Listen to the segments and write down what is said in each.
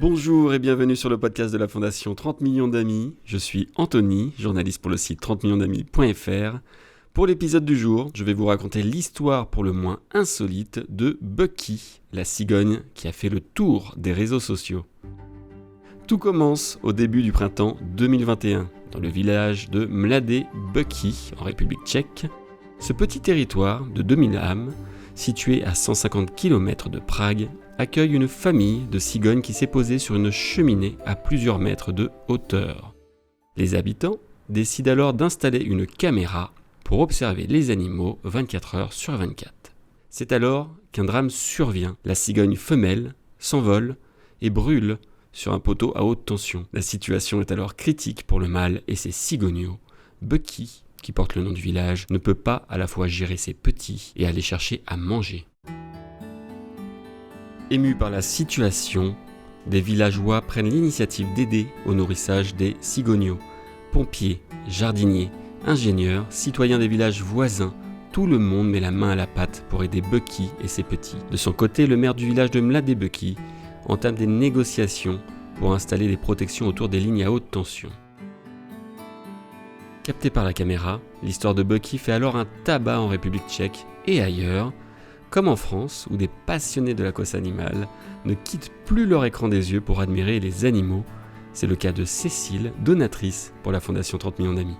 Bonjour et bienvenue sur le podcast de la Fondation 30 millions d'amis. Je suis Anthony, journaliste pour le site 30millionsdamis.fr. Pour l'épisode du jour, je vais vous raconter l'histoire pour le moins insolite de Bucky, la cigogne qui a fait le tour des réseaux sociaux. Tout commence au début du printemps 2021, dans le village de Mladé Bucky, en République tchèque. Ce petit territoire de 2000 âmes, situé à 150 km de Prague, accueille une famille de cigognes qui s'est posée sur une cheminée à plusieurs mètres de hauteur. Les habitants décident alors d'installer une caméra pour observer les animaux 24 heures sur 24. C'est alors qu'un drame survient. La cigogne femelle s'envole et brûle sur un poteau à haute tension. La situation est alors critique pour le mâle et ses cigogneaux. Bucky, qui porte le nom du village, ne peut pas à la fois gérer ses petits et aller chercher à manger. Émus par la situation, des villageois prennent l'initiative d'aider au nourrissage des cigogneaux. Pompiers, jardiniers, ingénieurs, citoyens des villages voisins, tout le monde met la main à la pâte pour aider Bucky et ses petits. De son côté, le maire du village de Mladé Bucky entame des négociations pour installer des protections autour des lignes à haute tension. Captée par la caméra, l'histoire de Bucky fait alors un tabac en République tchèque et ailleurs, comme en France, où des passionnés de la cause animale ne quittent plus leur écran des yeux pour admirer les animaux. C'est le cas de Cécile, donatrice pour la Fondation 30 millions d'amis.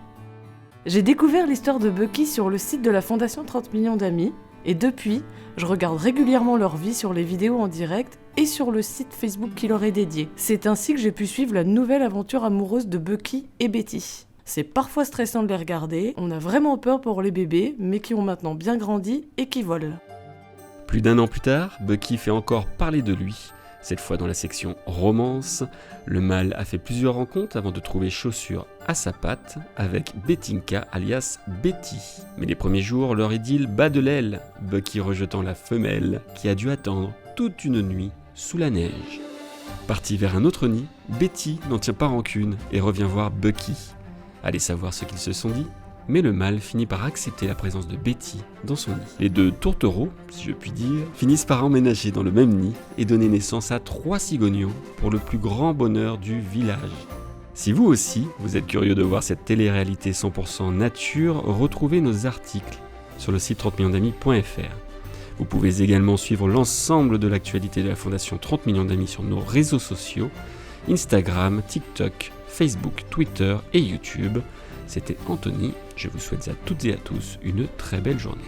J'ai découvert l'histoire de Bucky sur le site de la Fondation 30 millions d'amis et depuis, je regarde régulièrement leur vie sur les vidéos en direct et sur le site Facebook qui leur est dédié. C'est ainsi que j'ai pu suivre la nouvelle aventure amoureuse de Bucky et Betty. C'est parfois stressant de les regarder, on a vraiment peur pour les bébés, mais qui ont maintenant bien grandi et qui volent. Plus d'un an plus tard, Bucky fait encore parler de lui. Cette fois dans la section romance, le mâle a fait plusieurs rencontres avant de trouver chaussures à sa patte avec Betinka alias Betty. Mais les premiers jours, leur idylle bat de l'aile, Bucky rejetant la femelle qui a dû attendre toute une nuit sous la neige. Partie vers un autre nid, Betty n'en tient pas rancune et revient voir Bucky. Allez savoir ce qu'ils se sont dit, mais le mâle finit par accepter la présence de Betty dans son nid. Les deux tourtereaux, si je puis dire, finissent par emménager dans le même nid et donner naissance à 3 cigogneaux pour le plus grand bonheur du village. Si vous aussi, vous êtes curieux de voir cette télé-réalité 100% nature, retrouvez nos articles sur le site 30millionsdamis.fr. Vous pouvez également suivre l'ensemble de l'actualité de la Fondation 30 millions d'amis sur nos réseaux sociaux, Instagram, TikTok, Facebook, Twitter et YouTube. C'était Anthony, je vous souhaite à toutes et à tous une très belle journée.